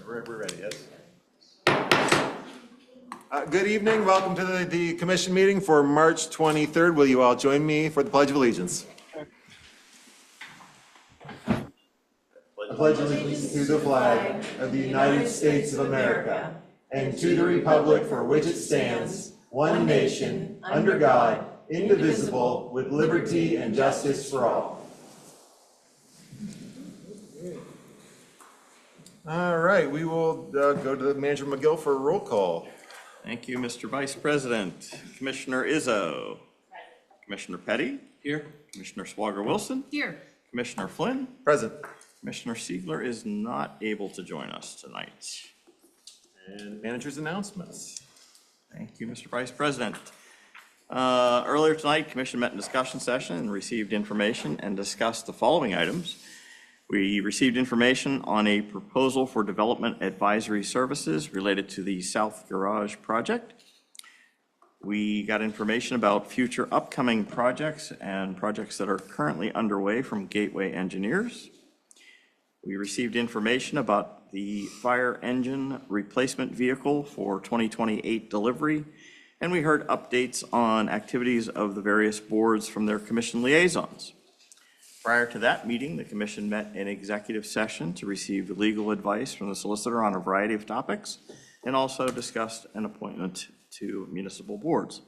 We're ready, yes. Good evening. Welcome to the commission meeting for March 23rd. Will you all join me for the Pledge of Allegiance? I pledge allegiance to the flag of the United States of America and to the republic for which it stands, one nation, under God, indivisible, with liberty and justice for all. All right, we will go to Manager McGill for a roll call. Thank you, Mr. Vice President. Commissioner Izzo. Commissioner Petty. Here. Commissioner Swager-Wilson. Here. Commissioner Flynn. Present. Commissioner Siegler is not able to join us tonight. And manager's announcements. Thank you, Mr. Vice President. Earlier tonight, Commission met in discussion session and received information and discussed the following items. We received information on a proposal for development advisory services related to the South Garage project. We got information about future upcoming projects and projects that are currently underway from Gateway Engineers. We received information about the fire engine replacement vehicle for 2028 delivery, and we heard updates on activities of the various boards from their commission liaisons. Prior to that meeting, the commission met in executive session to receive legal advice from the solicitor on a variety of topics and also discussed an appointment to municipal boards.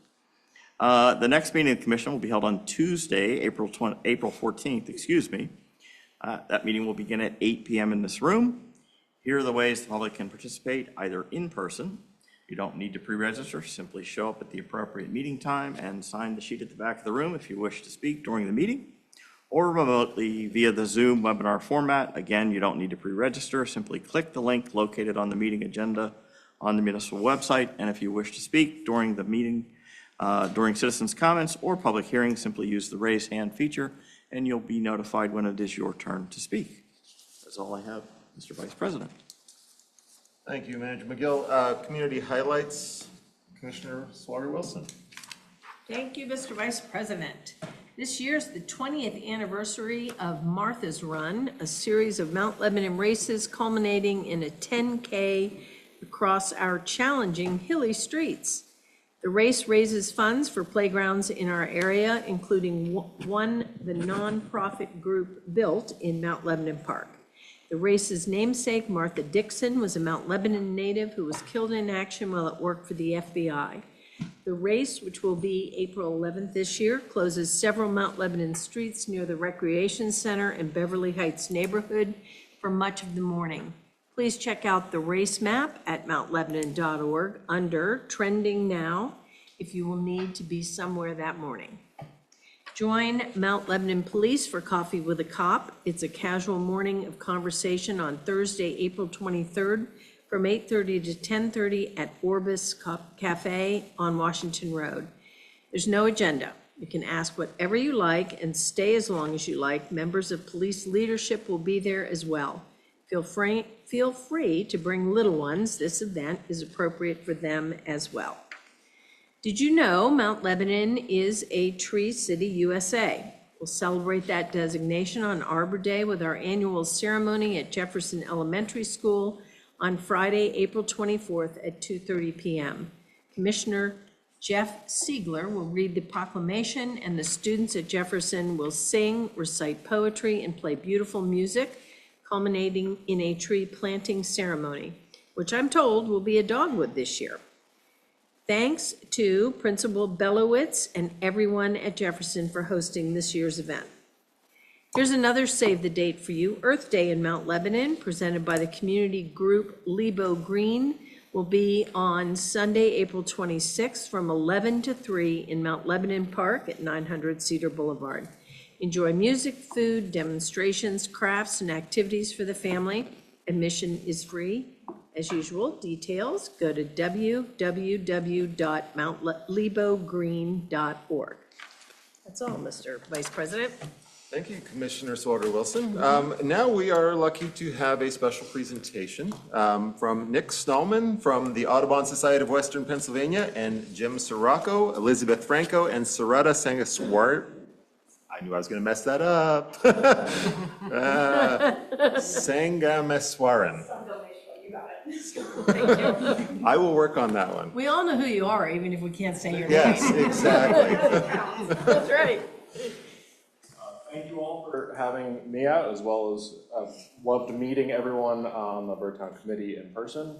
The next meeting of the commission will be held on Tuesday, April 14th, that meeting will begin at 8 p.m. in this room. Here are the ways the public can participate, either in person. You don't need to pre-register, simply show up at the appropriate meeting time and sign the sheet at the back of the room if you wish to speak during the meeting, or remotely via the Zoom webinar format. Again, you don't need to pre-register. Simply click the link located on the meeting agenda on the municipal website. And if you wish to speak during the meeting, during citizens' comments or public hearings, simply use the raise hand feature and you'll be notified when it is your turn to speak. That's all I have, Mr. Vice President. Thank you, Manager McGill. Community highlights, Commissioner Swager-Wilson. Thank you, Mr. Vice President. This year's the 20th anniversary of Martha's Run, a series of Mount Lebanon races culminating in a 10K across our challenging hilly streets. The race raises funds for playgrounds in our area, including the nonprofit group Built in Mount Lebanon Park. The race's namesake, Martha Dixon, was a Mount Lebanon native who was killed in action while at work for the FBI. The race, which will be April 11th this year, closes several Mount Lebanon streets near the Recreation Center and Beverly Heights neighborhood for much of the morning. Please check out the race map at mountlebanon.org under Trending Now if you will need to be somewhere that morning. Join Mount Lebanon Police for Coffee with a Cop. It's a casual morning of conversation on Thursday, April 23rd from 8:30 to 10:30 at Orbis Cafe on Washington Road. There's no agenda. You can ask whatever you like and stay as long as you like. Members of police leadership will be there as well. Feel free to bring little ones. This event is appropriate for them as well. Did you know Mount Lebanon is a Tree City, USA? We'll celebrate that designation on Arbor Day with our annual ceremony at Jefferson Elementary School on Friday, April 24th at 2:30 p.m. Commissioner Jeff Siegler will read the proclamation, and the students at Jefferson will sing, recite poetry, and play beautiful music, culminating in a tree planting ceremony, which I'm told will be a dogwood this year. Thanks to Principal Belowitz and everyone at Jefferson for hosting this year's event. Here's another save the date for you. Earth Day in Mount Lebanon, presented by the community group Lebo Green, will be on Sunday, April 26th from 11 to 3 in Mount Lebanon Park at 900 Cedar Boulevard. Enjoy music, food, demonstrations, crafts, and activities for the family. Admission is free. As usual, details, go to www.mountlebogreen.org. That's all, Mr. Vice President. Thank you, Commissioner Swager-Wilson. Now we are lucky to have a special presentation from Nick Stallman from the Audubon Society of Western Pennsylvania and Jim Sirocco, Elizabeth Franco, and Sarada Sangaswar. I knew I was going to mess that up. Sangameswaran. Thank you. I will work on that one. We all know who you are, even if we can't say your name. Yes, exactly. That's right. Thank you all for having me out, as well as loved meeting everyone on the Birdtown Committee in person.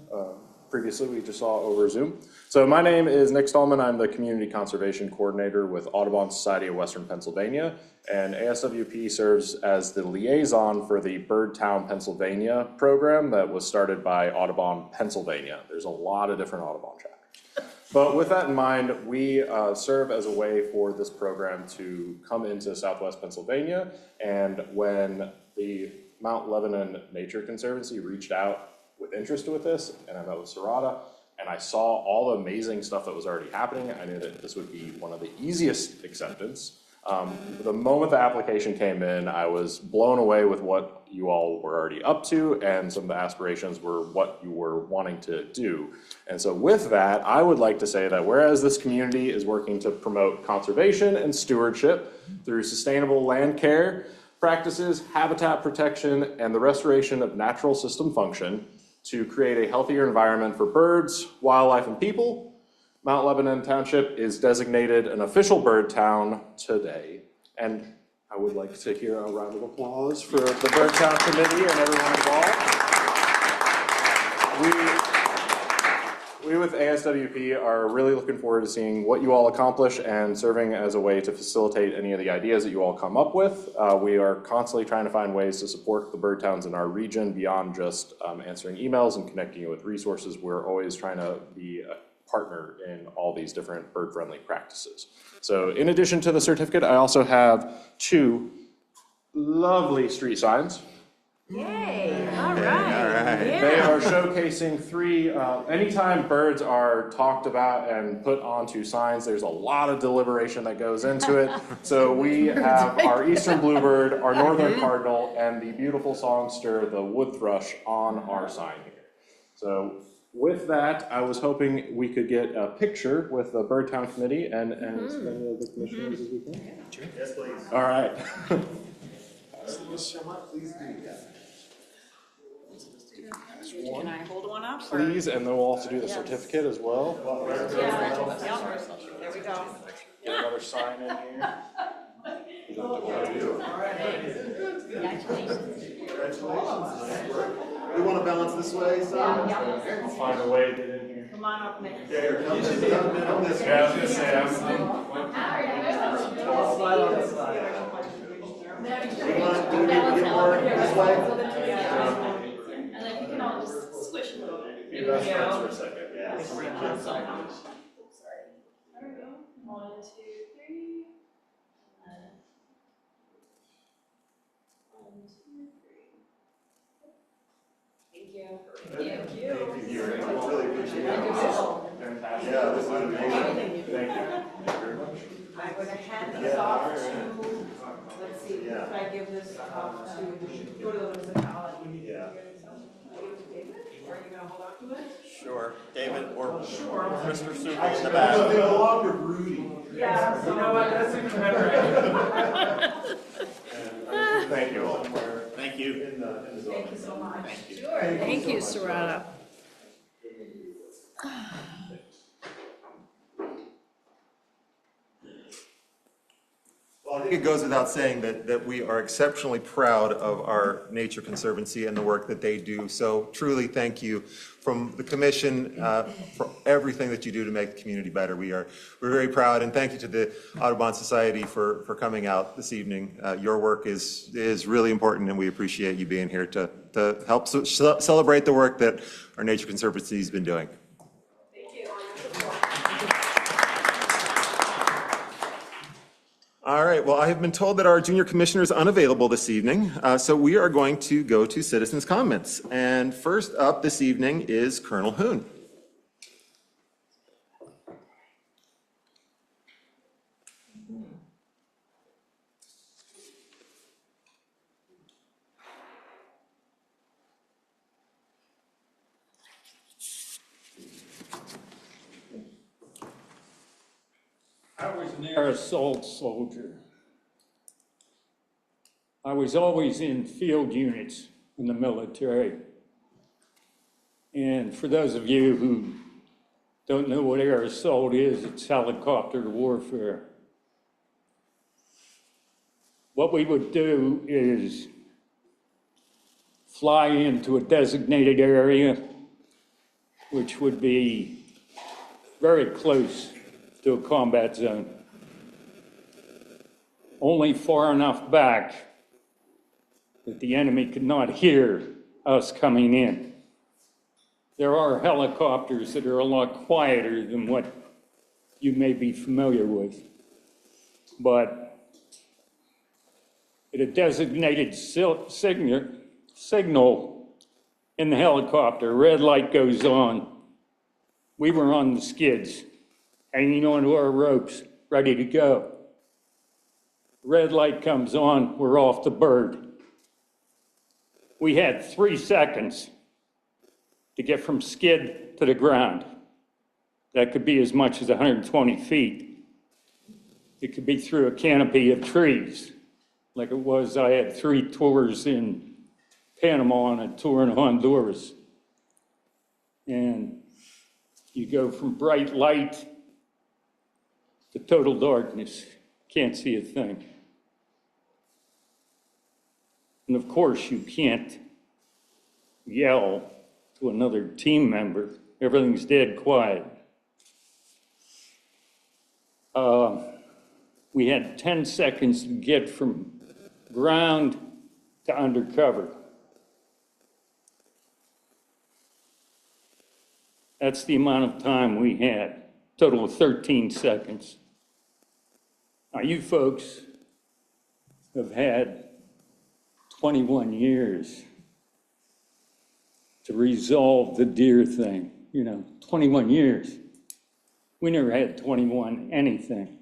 Previously, we just saw over Zoom. So my name is Nick Stallman. I'm the Community Conservation Coordinator with Audubon Society of Western Pennsylvania, and ASWP serves as the liaison for the Birdtown Pennsylvania program that was started by Audubon Pennsylvania. There's a lot of different Audubon chapters. But with that in mind, we serve as a way for this program to come into Southwest Pennsylvania. And when the Mount Lebanon Nature Conservancy reached out with interest with this, and I met with Sarada, and I saw all the amazing stuff that was already happening, I knew that this would be one of the easiest acceptance. The moment the application came in, I was blown away with what you all were already up to, and some of the aspirations were what you were wanting to do. And so with that, I would like to say that whereas this community is working to promote conservation and stewardship through sustainable land care practices, habitat protection, and the restoration of natural system function to create a healthier environment for birds, wildlife, and people, Mount Lebanon Township is designated an official bird town today. And I would like to hear a round of applause for the Bird Town Committee and everyone involved. We with ASWP are really looking forward to seeing what you all accomplish and serving as a way to facilitate any of the ideas that you all come up with. We are constantly trying to find ways to support the bird towns in our region beyond just answering emails and connecting you with resources. We're always trying to be a partner in all these different bird-friendly practices. So in addition to the certificate, I also have 2 lovely street signs. Yay, all right. They Yeah. are showcasing 3, anytime birds are talked about and put onto signs, there's a lot of deliberation that goes into it. So we have our eastern bluebird, our northern cardinal, and the beautiful songster, the wood thrush, on our sign here. So with that, I was hoping we could get a picture with the Bird Town Committee and as many of the commissioners as we can. Yes, please. All right. Can I hold one up? or- Please, and then we'll also do the certificate as well. Yeah. There we go. Get another sign in here. We want to balance this way, so. I'll find a way to get in here. Come on up, Nick. Yeah, here, come this way. Come this way. Yeah, I was gonna say, We want, do we need to get more this way? And then you can all just squish a little bit. Be best friends for a second. Sorry. There we go. 1, 2, 3. 1, 2, 3. Thank you. Thank you. Really appreciate it. Fantastic. Yeah, this is amazing. Thank you. Very much. I'm going to hand this off to, let's see, if I give this off to, go to the municipality. Yeah. David, are you going to hold on to it? Sure. David or Sure. Mr. Super in the Actually, back. they belong to Rudy. Yeah. You know what, that's even better. Thank you all. Thank you. In the zone. Thank you so much. Thank you, Sarada. Well, I think it goes without saying that we are exceptionally proud of our Nature Conservancy and the work that they do. So truly, thank you from the commission for everything that you do to make the community better. We're very proud, and thank you to the Audubon Society for coming out this evening. Your work is really important, and we appreciate you being here to help celebrate the work that our Nature Conservancy has been doing. All right, well, I have been told that our junior commissioner is unavailable this evening, so we are going to go to citizens' comments. And first up this evening is Colonel Hoon. I was an air assault soldier. I was always in field units in the military. And for those of you who don't know what air assault is, it's helicopter warfare. What we would do is fly into a designated area, which would be very close to a combat zone, only far enough back that the enemy could not hear us coming in. There are helicopters that are a lot quieter than what you may be familiar with, but at a designated signal in the helicopter, red light goes on. We were on the skids, hanging onto our ropes, ready to go. Red light comes on, we're off the bird. We had 3 seconds to get from skid to the ground. That could be as much as 120 feet. It could be through a canopy of trees. Like it was, I had 3 tours in Panama and a tour in Honduras. And you go from bright light to total darkness. Can't see a thing. And of course, you can't yell to another team member. Everything's dead quiet. We had 10 seconds to get from ground to undercover. That's the amount of time we had, total of 13 seconds. Now, you folks have had 21 years to resolve the deer thing, 21 years. We never had 21 anything.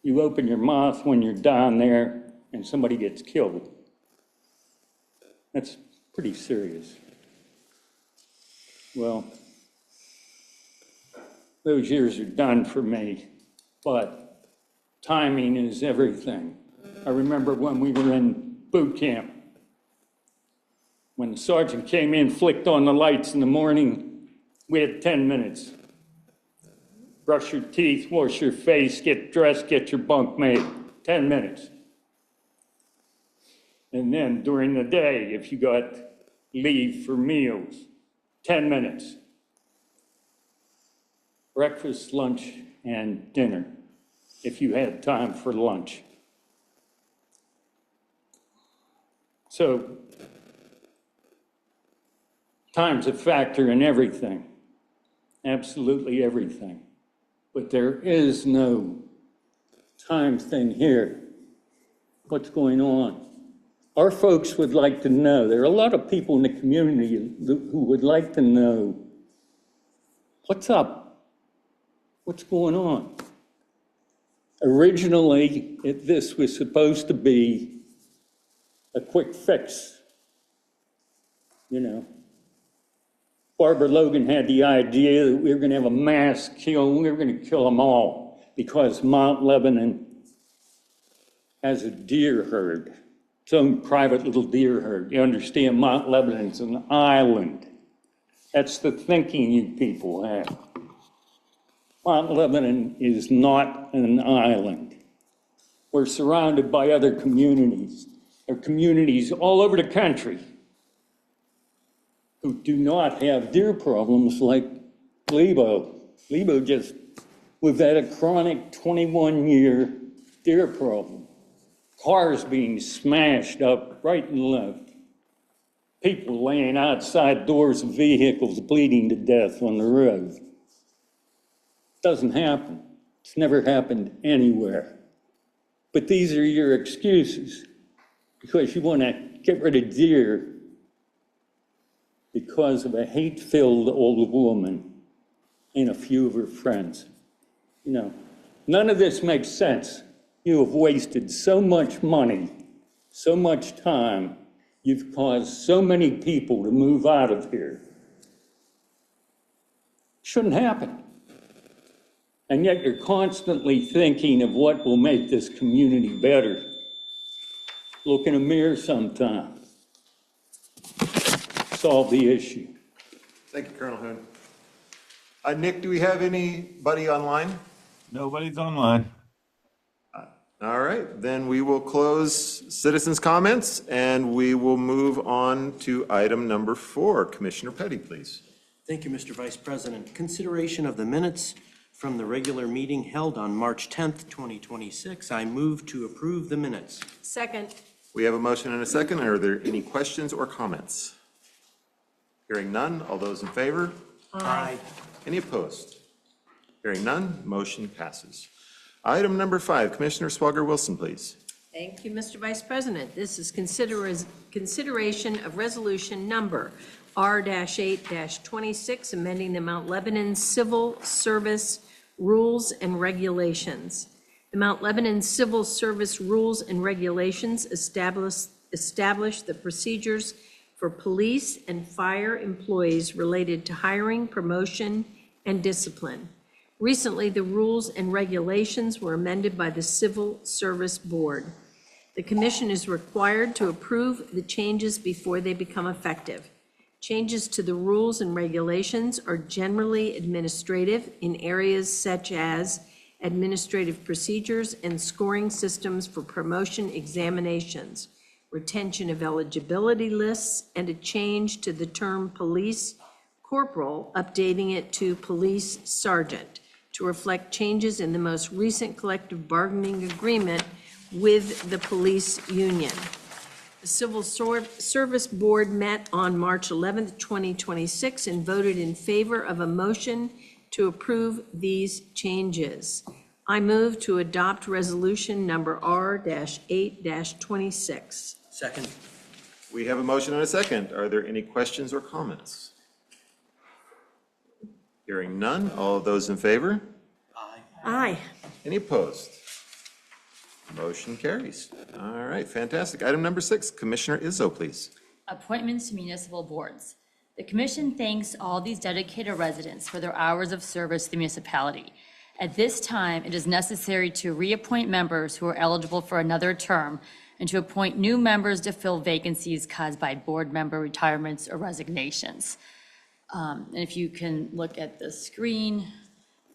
You open your mouth when you're down there and somebody gets killed. That's pretty serious. Well, those years are done for me, but timing is everything. I remember when we were in boot camp, when the sergeant came in, flicked on the lights in the morning, we had 10 minutes. Brush your teeth, wash your face, get dressed, get your bunk made. 10 minutes. And then during the day, if you got leave for meals, 10 minutes. Breakfast, lunch, and dinner, if you had time for lunch. So, time's a factor in everything, absolutely everything. But there is no time thing here. What's going on? Our folks would like to know. There are a lot of people in the community who would like to know, what's up? What's going on? Originally, this was supposed to be a quick fix. Barbara Logan had the idea that we were going to have a mass kill, and we were going to kill them all because Mount Lebanon has a deer herd, its own private little deer herd. You understand, Mount Lebanon's an island. That's the thinking you people have. Mount Lebanon is not an island. We're surrounded by other communities. There are communities all over the country who do not have deer problems like Lebo. Lebo we've had a chronic 21-year deer problem. Cars being smashed up right and left. People laying outside doors of vehicles bleeding to death on the road. Doesn't happen. It's never happened anywhere. But these are your excuses because you want to get rid of deer because of a hate-filled old woman and a few of her friends. None of this makes sense. You have wasted so much money, so much time. You've caused so many people to move out of here. Shouldn't happen. And yet you're constantly thinking of what will make this community better. Look in a mirror sometime. solve the issue. Thank you, Colonel Hoon. Nick, do we have anybody online? Nobody's online. All right, then we will close citizens' comments and we will move on to item number 4. Commissioner Petty, please. Thank you, Mr. Vice President. Consideration of the minutes from the regular meeting held on March 10th, 2026. I move to approve the minutes. Second. We have a motion and a second. Are there any questions or comments? Hearing none, all those in favor? Aye. Any opposed? Hearing none, motion passes. Item number 5, Commissioner Swagger Wilson, please. Thank you, Mr. Vice President. This is consideration of resolution number R-8-26, amending the Mount Lebanon Civil Service Rules and Regulations. The Mount Lebanon Civil Service Rules and Regulations establish the procedures for police and fire employees related to hiring, promotion, and discipline. Recently, the rules and regulations were amended by the Civil Service Board. The commission is required to approve the changes before they become effective. Changes to the rules and regulations are generally administrative in areas such as administrative procedures and scoring systems for promotion examinations, retention of eligibility lists, and a change to the term police corporal, updating it to police sergeant to reflect changes in the most recent collective bargaining agreement with the police union. The Civil Service Board met on March 11th, 2026, and voted in favor of a motion to approve these changes. I move to adopt resolution number R-8-26. Second. We have a motion and a second. Are there any questions or comments? Hearing none, all of those in favor? Aye. Any opposed? Motion carries. All right, fantastic. Item number 6, Commissioner Izzo, please. Appointments to municipal boards. The commission thanks all these dedicated residents for their hours of service to the municipality. At this time, it is necessary to reappoint members who are eligible for another term and to appoint new members to fill vacancies caused by board member retirements or resignations. And if you can look at the screen,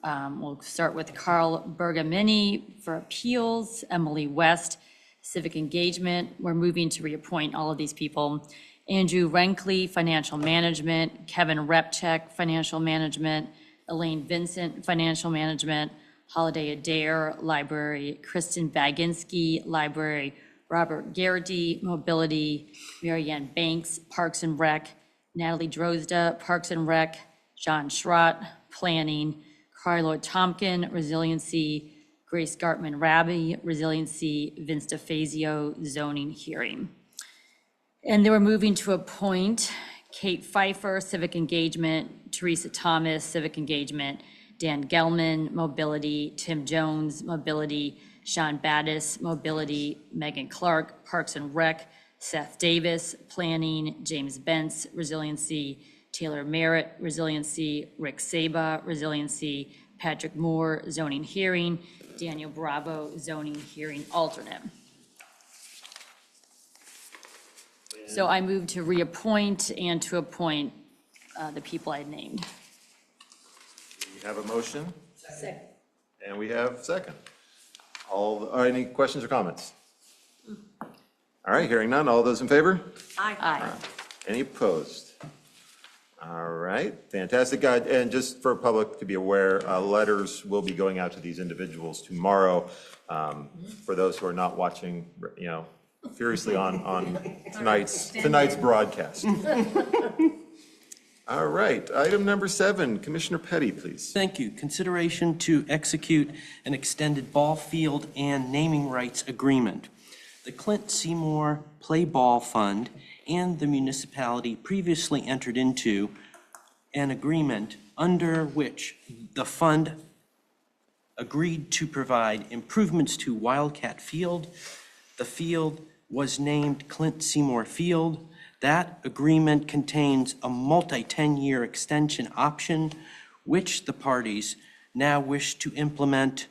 we'll start with Carl Bergamini for appeals, Emily West, civic engagement. We're moving to reappoint all of these people. Andrew Renkley, financial management, Kevin Repchek, financial management, Elaine Vincent, financial management, Holiday Adair, library, Kristen Baginski, library, Robert Garrity, mobility, Marianne Banks, Parks and Rec, Natalie Drozda, Parks and Rec, John Schrott, planning, Carlo Tompkin, resiliency, Grace Gartman Rabi, resiliency, Vince DeFazio, zoning hearing. And they were moving to appoint Kate Pfeiffer, civic engagement, Teresa Thomas, civic engagement, Dan Gelman, mobility, Tim Jones, mobility, Sean Battis, mobility, Megan Clark, Parks and Rec, Seth Davis, planning, James Bentz, resiliency, Taylor Merritt, resiliency, Rick Saba, resiliency, Patrick Moore, zoning hearing, Daniel Bravo, zoning hearing alternate. So I move to reappoint and to appoint the people I named. We have a motion Second. and we have second. Any questions or comments? All right, hearing none. All those in favor? Aye. Any opposed? All right, fantastic. And just for public to be aware, letters will be going out to these individuals tomorrow. For those who are not watching, furiously on tonight's broadcast. All right, item number 7, Commissioner Petty, please. Thank you. Consideration to execute an extended ball field and naming rights agreement. The Clint Seymour Play Ball Fund and the municipality previously entered into an agreement under which the fund agreed to provide improvements to Wildcat Field. The field was named Clint Seymour Field. That agreement contains a multi-10-year extension option, which the parties now wish to implement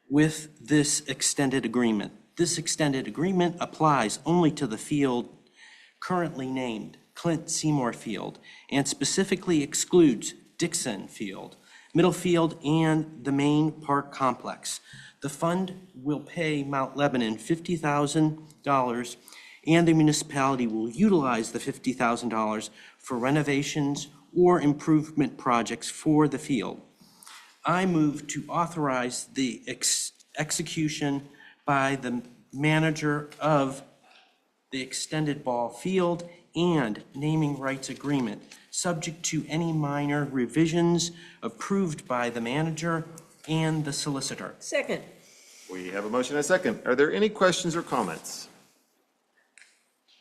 with this extended agreement. This extended agreement applies only to the field currently named Clint Seymour Field, and specifically excludes Dixon Field, Middle Field, and the main park complex. The fund will pay Mount Lebanon $50,000, and the municipality will utilize the $50,000 for renovations or improvement projects for the field. I move to authorize the execution by the manager of the extended ball field and naming rights agreement, subject to any minor revisions approved by the manager and the solicitor. Second. We have a motion and a second. Are there any questions or comments?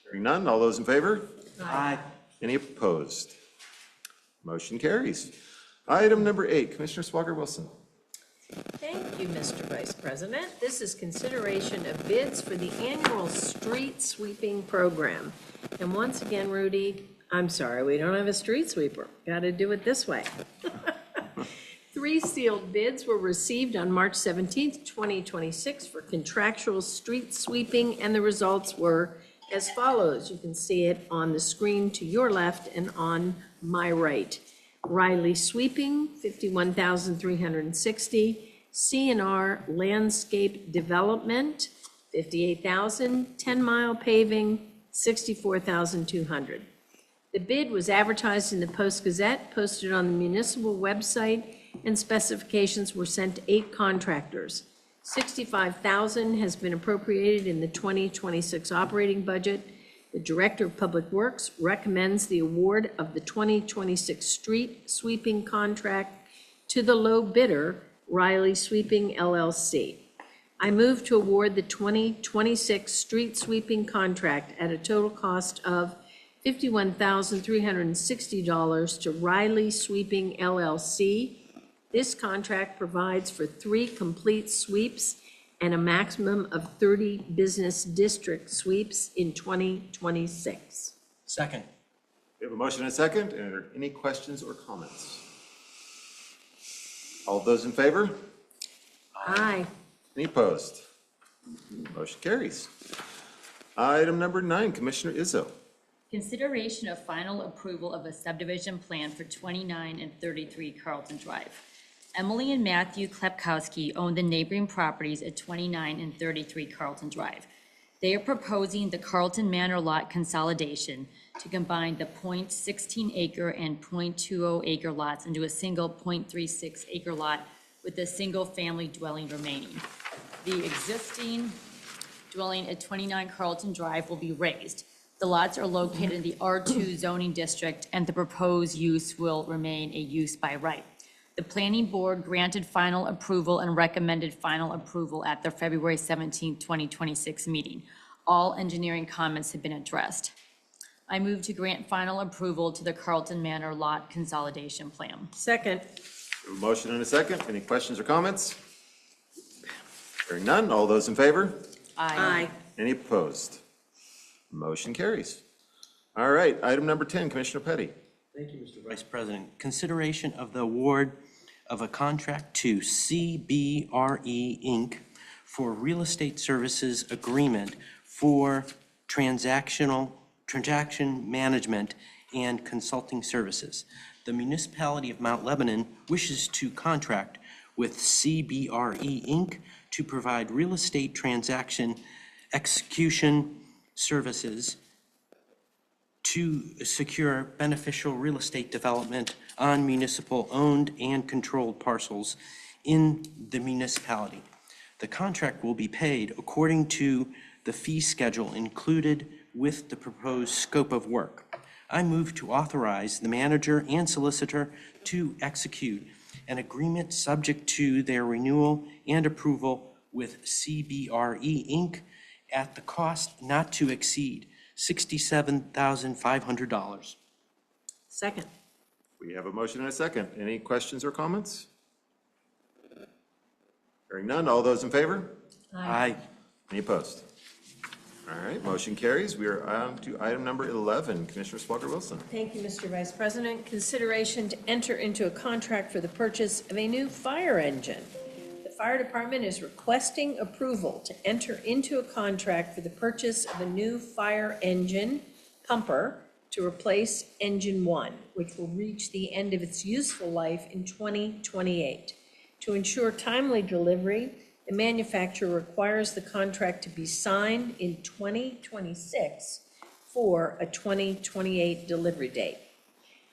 Hearing none, all those in favor? Aye. Any opposed? Motion carries. Item number 8, Commissioner Swager Wilson. Thank you, Mr. Vice President. This is consideration of bids for the annual street sweeping program. And once again, Rudy, I'm sorry, we don't have a street sweeper. Got to do it this way. 3 sealed bids were received on March 17th, 2026 for contractual street sweeping, and the results were as follows. You can see it on the screen to your left and on my right. Riley Sweeping, $51,360. C&R Landscape Development, $58,000. 10 Mile Paving, $64,200. The bid was advertised in the Post-Gazette, posted on the municipal website, and specifications were sent to 8 contractors. $65,000 has been appropriated in the 2026 operating budget. The Director of Public Works recommends the award of the 2026 street sweeping contract to the low bidder, Riley Sweeping LLC. I move to award the 2026 street sweeping contract at a total cost of $51,360 to Riley Sweeping LLC. This contract provides for 3 complete sweeps and a maximum of 30 business district sweeps in 2026. Second. We have a motion and a second. Are there any questions or comments? All those in favor? Aye. Any opposed? Motion carries. Item number 9, Commissioner Izzo. Consideration of final approval of a subdivision plan for 29 and 33 Carlton Drive. Emily and Matthew Klepkowski own the neighboring properties at 29 and 33 Carlton Drive. They are proposing the Carlton Manor lot consolidation to combine the .16 acre and .20 acre lots into a single .36 acre lot with a single-family dwelling remaining. The existing dwelling at 29 Carlton Drive will be raised. The lots are located in the R2 zoning district, and the proposed use will remain a use by right. The planning board granted final approval and recommended final approval at their February 17, 2026 meeting. All engineering comments have been addressed. I move to grant final approval to the Carlton Manor lot consolidation plan. Second. We have a motion and a second. Any questions or comments? Hearing none, all those in favor? Aye. Any opposed? Motion carries. All right, item number 10, Commissioner Petty. Thank you, Mr. Vice President. Consideration of the award of a contract to CBRE Inc. for real estate services agreement for transaction management and consulting services. The municipality of Mount Lebanon wishes to contract with CBRE Inc. to provide real estate transaction execution services to secure beneficial real estate development on municipal-owned and controlled parcels in the municipality. The contract will be paid according to the fee schedule included with the proposed scope of work. I move to authorize the manager and solicitor to execute an agreement subject to their renewal and approval with CBRE Inc. at the cost not to exceed $67,500. Second. We have a motion and a second. Any questions or comments? Hearing none, all those in favor? Aye. Any opposed? All right, motion carries. We are on to item number 11, Commissioner Swager Wilson. Thank you, Mr. Vice President. Consideration to enter into a contract for the purchase of a new fire engine. The fire department is requesting approval to enter into a contract for the purchase of a new fire engine pumper to replace Engine 1, which will reach the end of its useful life in 2028. To ensure timely delivery, the manufacturer requires the contract to be signed in 2026 for a 2028 delivery date.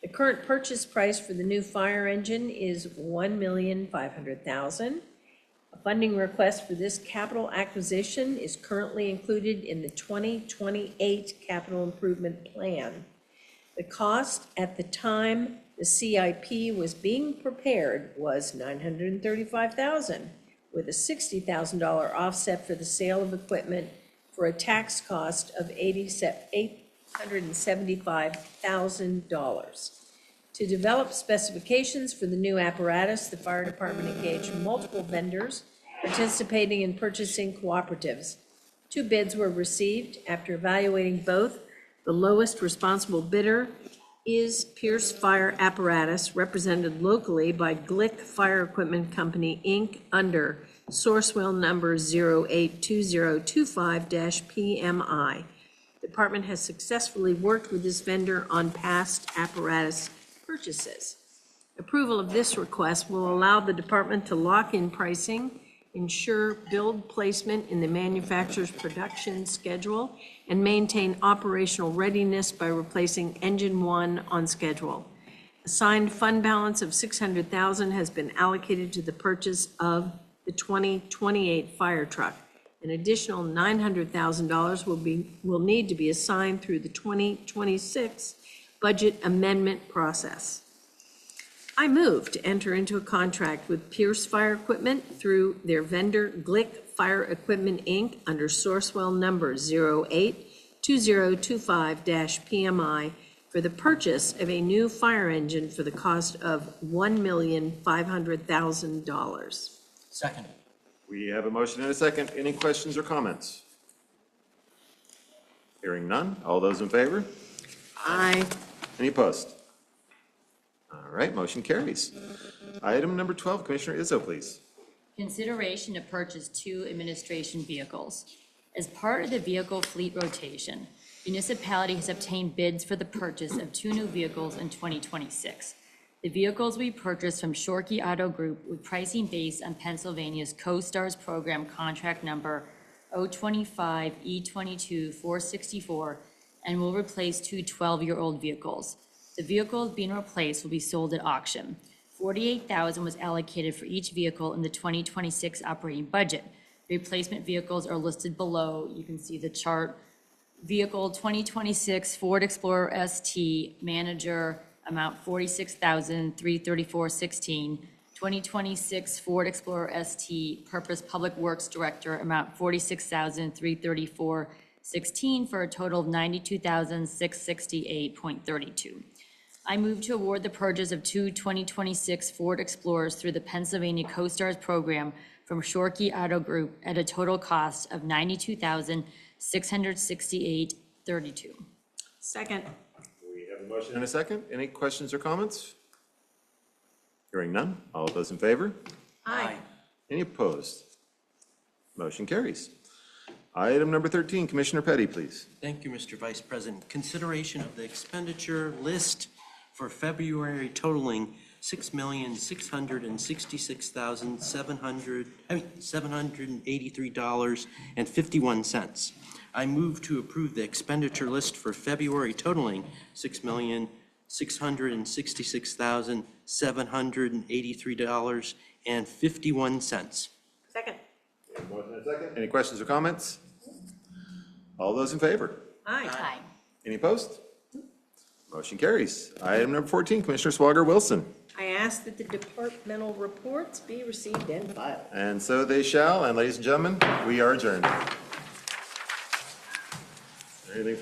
The current purchase price for the new fire engine is $1,500,000. A funding request for this capital acquisition is currently included in the 2028 capital improvement plan. The cost at the time the CIP was being prepared was $935,000, with a $60,000 offset for the sale of equipment for a tax cost of $875,000. To develop specifications for the new apparatus, the fire department engaged multiple vendors participating in purchasing cooperatives. 2 bids were received. After evaluating both, the lowest responsible bidder is Pierce Fire Apparatus, represented locally by Glick Fire Equipment Company, Inc., under Sourcewell number 082025-PMI. The department has successfully worked with this vendor on past apparatus purchases. Approval of this request will allow the department to lock in pricing, ensure build placement in the manufacturer's production schedule, and maintain operational readiness by replacing Engine 1 on schedule. Assigned fund balance of $600,000 has been allocated to the purchase of the 2028 fire truck. An additional $900,000 will need to be assigned through the 2026 budget amendment process. I move to enter into a contract with Pierce Fire Equipment through their vendor Glick Fire Equipment, Inc., under Sourcewell number 082025-PMI for the purchase of a new fire engine for the cost of $1,500,000. Second. We have a motion and a second. Any questions or comments? Hearing none. All those in favor? Aye. Any opposed? All right, motion carries. Item number 12, Commissioner Izzo, please. Consideration to purchase 2 administration vehicles. As part of the vehicle fleet rotation, municipality has obtained bids for the purchase of 2 new vehicles in 2026. The vehicles we purchased from Shorkey Auto Group with pricing based on Pennsylvania's CoStarz program contract number 025E22-464 and will replace 2 12-year-old vehicles. The vehicles being replaced will be sold at auction. $48,000 was allocated for each vehicle in the 2026 operating budget. Replacement vehicles are listed below. You can see the chart. Vehicle 2026 Ford Explorer ST, Manager, amount $46,334.16. 2026 Ford Explorer ST, Purpose Public Works Director, amount $46,334.16 for a total of $92,668.32. I move to award the purchase of 2 2026 Ford Explorers through the Pennsylvania CoStarz program from Shorkey Auto Group at a total cost of $92,668.32. Second. We have a motion and a second. Any questions or comments? Hearing none. All those in favor? Aye. Any opposed? Motion carries. Item number 13, Commissioner Petty, please. Thank you, Mr. Vice President. Consideration of the expenditure list for February totaling $6,666,783.51. I move to approve the expenditure list for February totaling $6,666,783.51. Second. We have a motion and a second. Any questions or comments? All those in favor? Aye. Any opposed? Motion carries. Item number 14, Commissioner Swager Wilson. I ask that the departmental reports be received and filed. And so they shall. And ladies and gentlemen, we are adjourned. Anything from